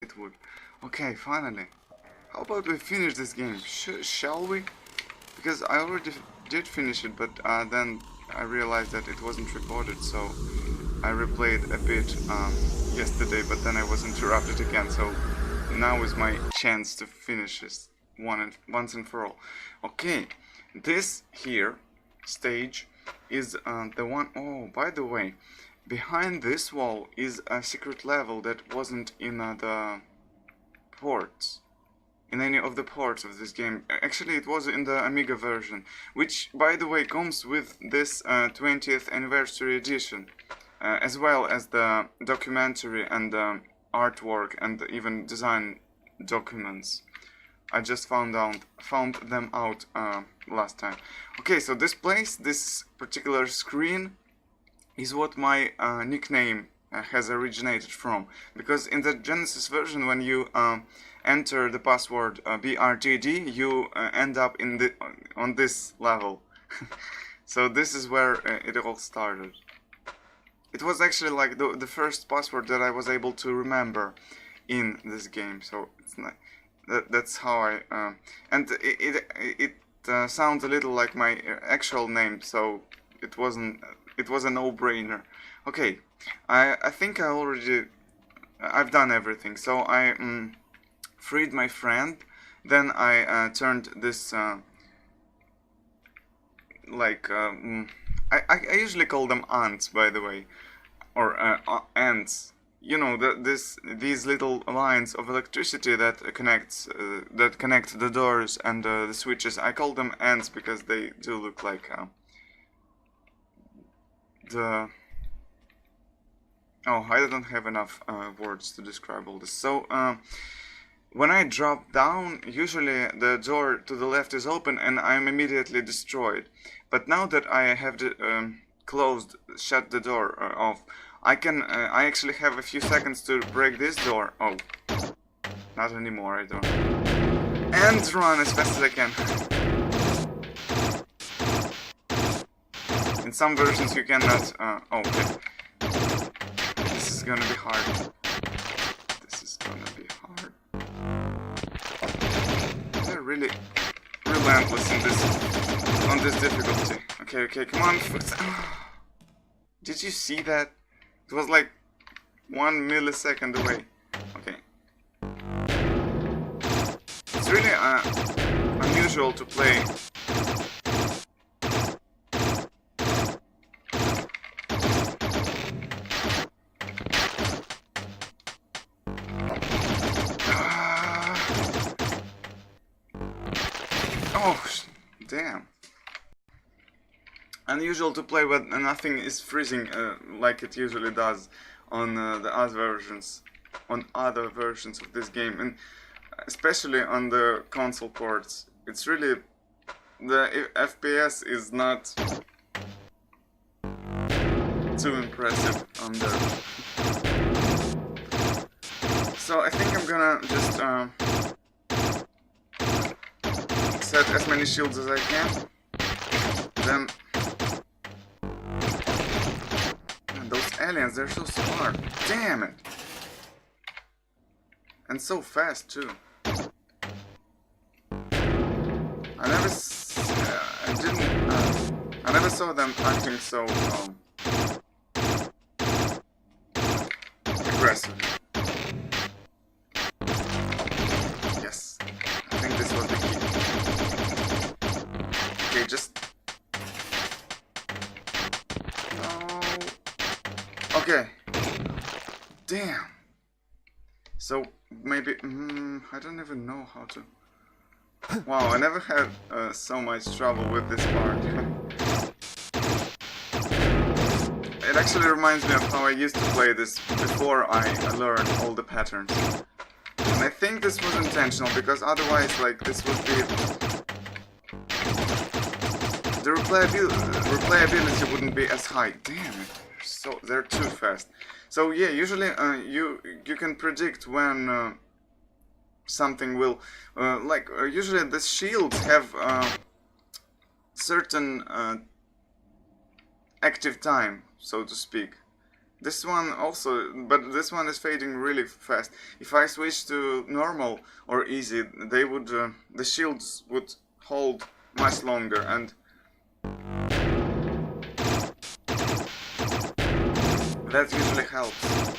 it would. Okay, finally. How about we finish this game? Shall we? Because I already did finish it, but then I realized that it wasn't recorded, so I replayed a bit yesterday, but then I was interrupted again, so now is my chance to finish this once and for all. Okay, this here stage is the one. Oh, by the way, behind this wall is a secret level that wasn't in the ports. In any of the ports of this game. Actually, it was in the Amiga version, which, by the way, comes with this 20th anniversary edition, as well as the documentary and artwork and even design documents. I just found them out last time. Okay, so this place, this particular screen, is what my nickname has originated from, because in the Genesis version, when you enter the password BRTD, you end up on this level. So this is where it all started. It was actually like the first password that I was able to remember in this game. So it's not, that's how I and it sounds a little like my actual name. So it was a no-brainer. Okay, I think I've done everything. So I freed my friend. Then I turned this I usually call them ants, by the way, or ants. You know, these little lines of electricity that connect the doors and the switches. I call them ants because they do look like the. Oh, I don't have enough words to describe all this. So when I drop down, usually the door to the left is open and I'm immediately destroyed. But now that I have shut the door off, I actually have a few seconds to break this door. Oh, not anymore, I don't. And run as fast as I can. In some versions you cannot, okay. This is gonna be hard. This is gonna be hard. They're really relentless on this difficulty. Okay, come on. Did you see that? It was like 1 millisecond away. Okay. It's really unusual to play. Oh, damn. Unusual to play when nothing is freezing like it usually does on the other versions of this game, and especially on the console ports. It's really, the FPS is not too impressive on there. So I think I'm gonna just set as many shields as I can. Then those aliens, they're so smart. Damn it! And so fast too. I never saw them acting so aggressive. Yes, I think this was the key. Okay, just. No. Okay. Damn. So maybe I don't even know how to. Wow, I never had so much trouble with this part. It actually reminds me of how I used to play this before I learned all the patterns. And I think this was intentional, because otherwise, like, this would be... The replayability wouldn't be as high. Damn it, they're too fast. So yeah, usually you can predict when something will... usually the shields have certain active time, so to speak. This one also, but this one is fading really fast. If I switch to normal or easy, they would, the shields would hold much longer, and that usually helps.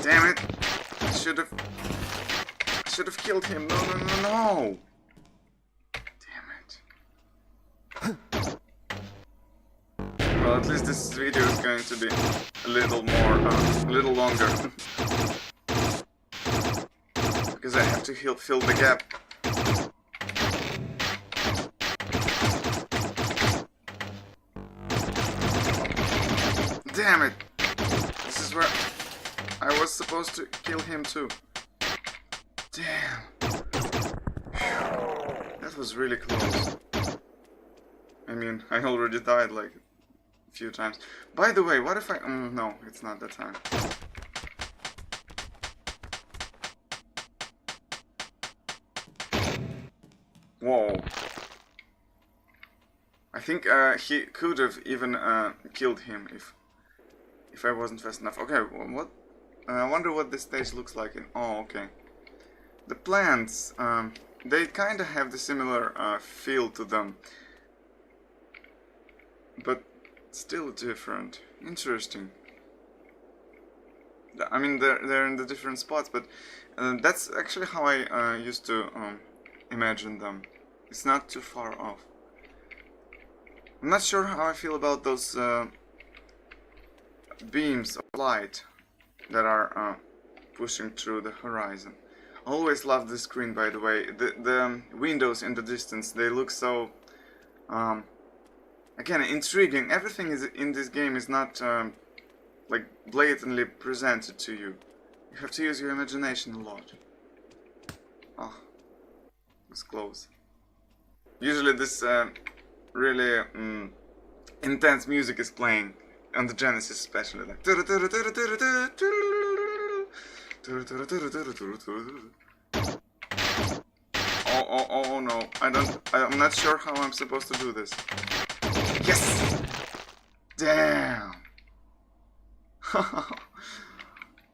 Damn it! I should have killed him. No, no, no, no! Damn it. Well, at least this video is going to be a little more, a little longer. Because I have to fill the gap. Damn it! This is where I was supposed to kill him too. Damn. That was really close. I mean, I already died like a few times. By the way, what if I... no, it's not that time. Whoa. I think he could have even killed him if I wasn't fast enough. Okay, what? I wonder what this stage looks like in... Oh, okay. The plants, they kind of have the similar feel to them. But still different. Interesting. I mean, they're in the different spots, but that's actually how I used to imagine them. It's not too far off. I'm not sure how I feel about those beams of light that are pushing through the horizon. I always loved the screen, by the way. The windows in the distance, they look so again, intriguing. Everything in this game is not like blatantly presented to you. You have to use your imagination a lot. Oh, it's close. Usually this really intense music is playing on the Genesis, especially like. Oh no! I'm not sure how I'm supposed to do this. Yes! Damn!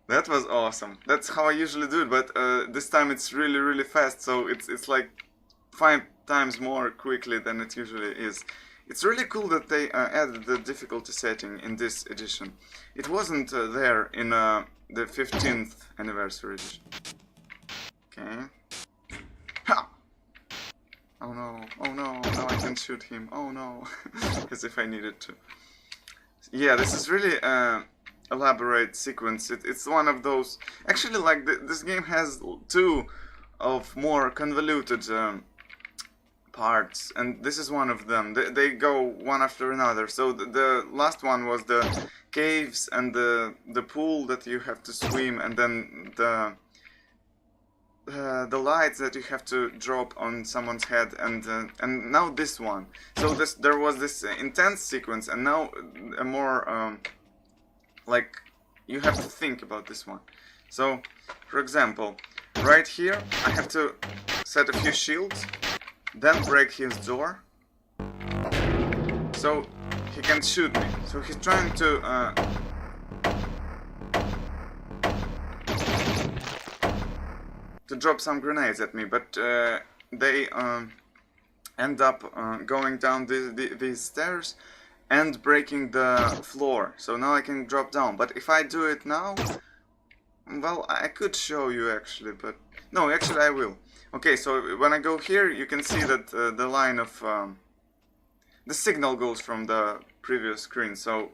That was awesome. That's how I usually do it, but this time it's really fast, so it's like 5 times more quickly than it usually is. It's really cool that they added the difficulty setting in this edition. It wasn't there in the 15th anniversary edition. Okay. Ha! Oh no, now I can shoot him. Oh no, as if I needed to. Yeah, this is really elaborate sequence. It's one of those... Actually, like, this game has 2 of more convoluted parts, and this is one of them. They go one after another. So the last one was the caves and the pool that you have to swim, and then the lights that you have to drop on someone's head, and now this one. So there was this intense sequence, and now a more like, you have to think about this one. So, for example, right here I have to set a few shields, then break his door, so he can shoot me. So he's trying to drop some grenades at me, but they end up going down these stairs and breaking the floor. So now I can drop down. But if I do it now, well, I could show you actually, but no, actually I will. Okay, so when I go here, you can see that the line of the signal goes from the previous screen. So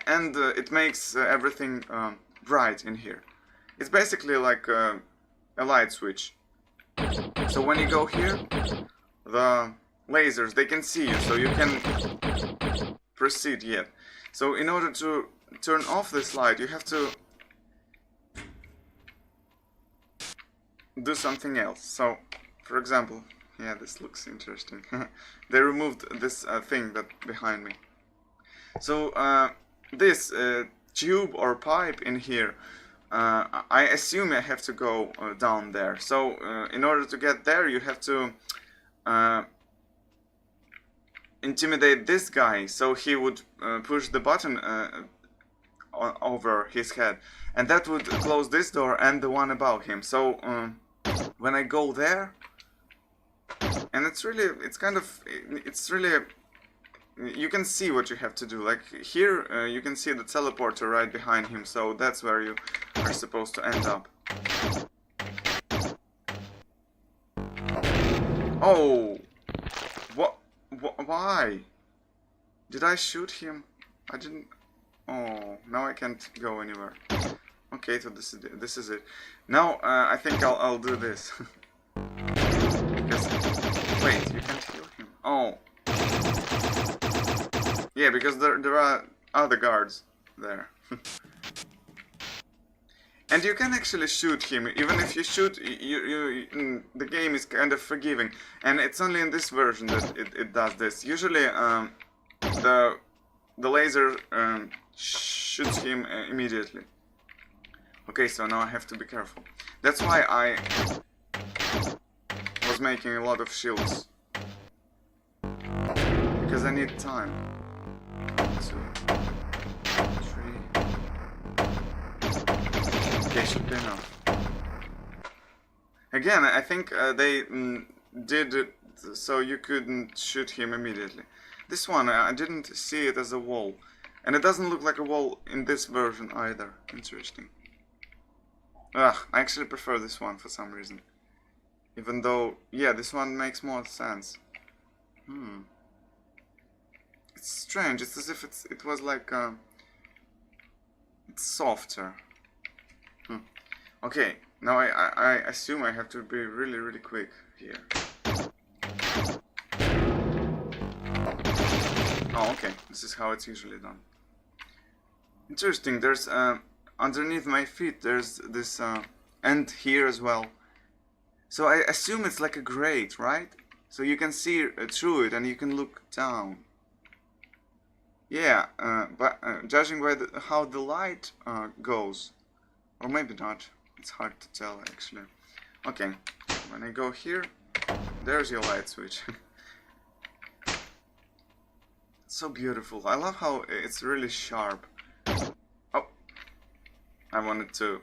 and it makes everything bright in here. It's basically like a light switch. So when you go here, the lasers, they can see you, so you can proceed yet. So in order to turn off this light, you have to do something else. So, for example, yeah, this looks interesting. They removed this thing that behind me. So this tube or pipe in here I assume I have to go down there. So in order to get there, you have to intimidate this guy, so he would push the button over his head, and that would close this door and the one above him. So when I go there, and it's really you can see what you have to do. Like here, you can see the teleporter right behind him, so that's where you are supposed to end up. Oh! What? Why? Did I shoot him? I didn't... Oh, now I can't go anywhere. Okay, so this is it. Now, I think I'll do this. Because... Wait, you can't heal him. Oh. Yeah, because there are other guards there. And you can actually shoot him. Even if you shoot, the game is kind of forgiving. And it's only in this version that it does this. Usually, the laser shoots him immediately. Okay, so now I have to be careful. That's why I was making a lot of shields. Because I need time. 2, 3. Okay, should be enough. Again, I think they did it so you couldn't shoot him immediately. This one, I didn't see it as a wall. And it doesn't look like a wall in this version either. Interesting. I actually prefer this one for some reason. Even though, yeah, this one makes more sense. It's strange. It's as if it was like it's softer. Okay, now I assume I have to be really quick here. Oh, okay. This is how it's usually done. Interesting. There's underneath my feet. There's this end here as well. So I assume it's like a grate, right? So you can see through it and you can look down. Yeah, but judging by how the light goes, or maybe not. It's hard to tell actually. Okay, when I go here, there's your light switch. So beautiful. I love how it's really sharp. Oh, I wanted to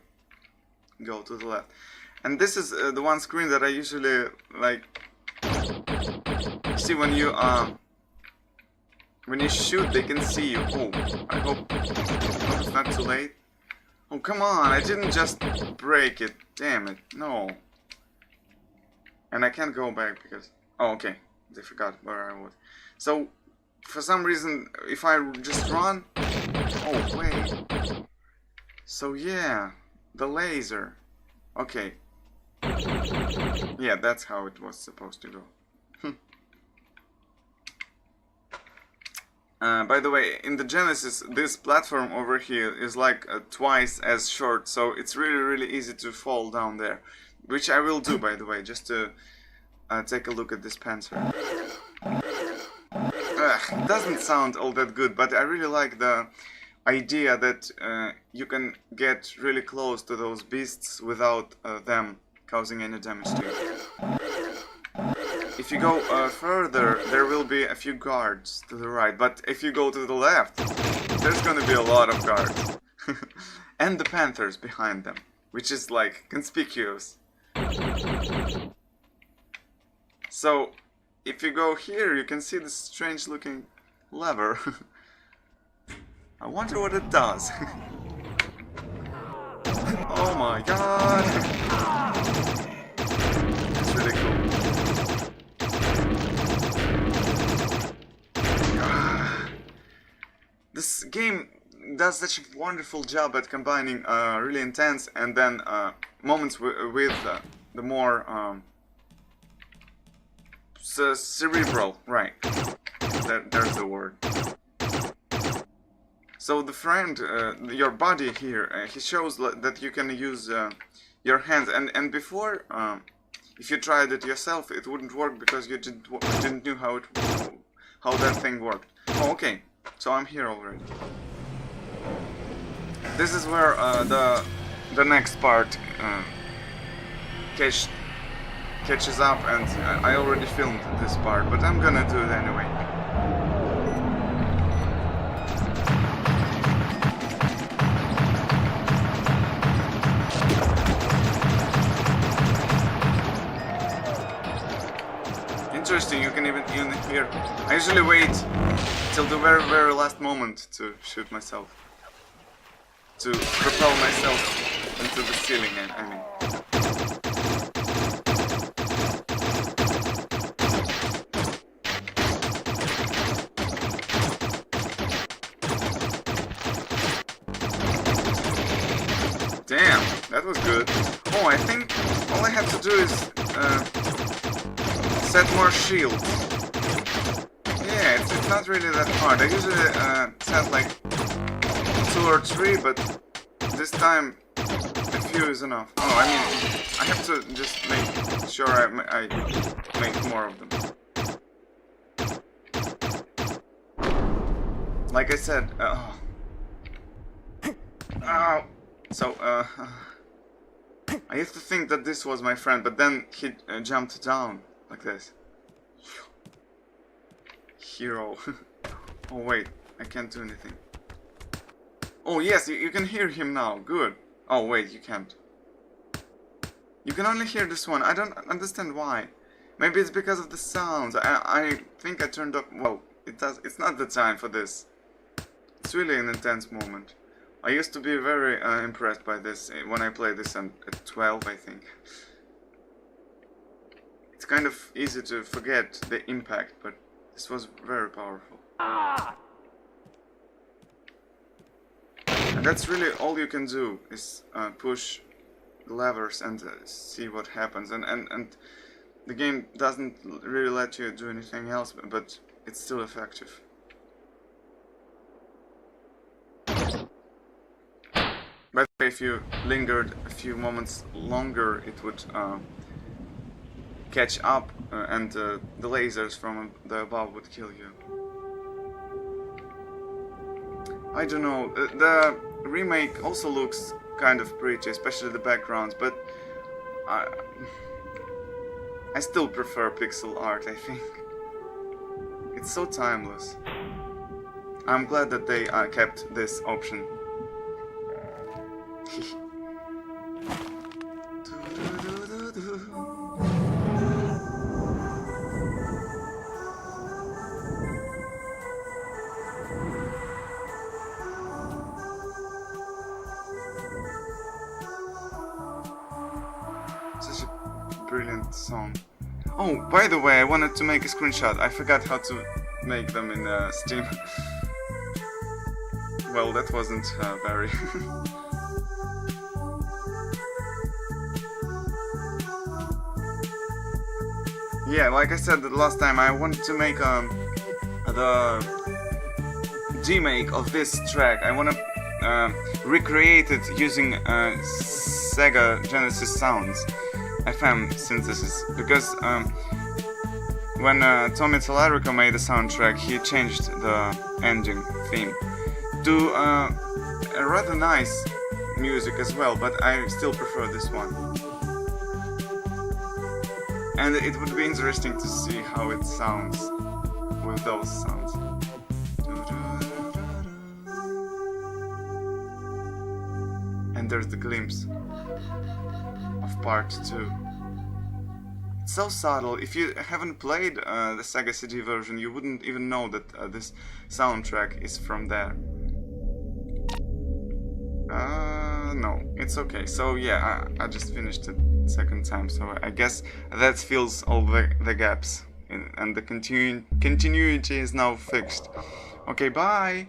go to the left. And this is the one screen that I usually like. See when you shoot, they can see you. Oh, I hope it's not too late. Oh, come on, I didn't just break it. Damn it, no. And I can't go back because... Oh, okay, they forgot where I was. So, for some reason, if I just run... Oh, wait. So, yeah, the laser. Okay. Yeah, that's how it was supposed to go. By the way, in the Genesis, this platform over here is like twice as short, so it's really easy to fall down there. Which I will do, by the way, just to take a look at this panzer. It doesn't sound all that good, but I really like the idea that you can get really close to those beasts without them causing any damage to you. If you go further, there will be a few guards to the right, but if you go to the left, there's gonna be a lot of guards. And the panthers behind them, which is like conspicuous. So, if you go here, you can see this strange looking lever. I wonder what it does. Oh my god! It's really cool. This game does such a wonderful job at combining really intense and then moments with the more cerebral, right? There's the word. So the friend, your buddy here, he shows that you can use your hands, and before, if you tried it yourself, it wouldn't work because you didn't know how that thing worked. Oh, okay. So I'm here already. This is where the the next part catches up, and I already filmed this part, but I'm gonna do it anyway. Interesting, you can even hear. I usually wait till the very last moment to shoot myself. To propel myself into the ceiling, I mean. Damn, that was good. Oh, I think all I have to do is set more shields. Yeah, it's not really that hard. I usually set like 2 or 3, but this time a few is enough. Oh, I mean, I have to just make sure I make more of them. Like I said, ow. So, I used to think that this was my friend, but then he jumped down like this. Hero. Oh wait, I can't do anything. Oh yes, you can hear him now. Good. Oh wait, you can't. You can only hear this one. I don't understand why. Maybe it's because of the sounds. I think I turned up. Well, it's not the time for this. It's really an intense moment. I used to be very impressed by this when I played this at 12, I think. It's kind of easy to forget the impact, but this was very powerful. And that's really all you can do, is push the levers and see what happens. And the game doesn't really let you do anything else, but it's still effective. But if you lingered a few moments longer, it would catch up, and the lasers from the above would kill you. I don't know, the remake also looks kind of pretty, especially the backgrounds, but I still prefer pixel art, I think. It's so timeless. I'm glad that they kept this option. Such a brilliant song. Oh, by the way, I wanted to make a screenshot. I forgot how to make them in Steam. Well, that wasn't very... Yeah, like I said the last time, I wanted to make the remake of this track. I want to recreate it using Sega Genesis sounds, FM synthesis, because when Tommy Tallarico made the soundtrack, he changed the ending theme to a rather nice music as well, but I still prefer this one. And it would be interesting to see how it sounds with those sounds. And there's the glimpse of part 2. It's so subtle. If you haven't played the Sega CD version, you wouldn't even know that this soundtrack is from there. No, it's okay. So yeah, I just finished it second time, so I guess that fills all the gaps, and the continuity is now fixed. Okay, bye!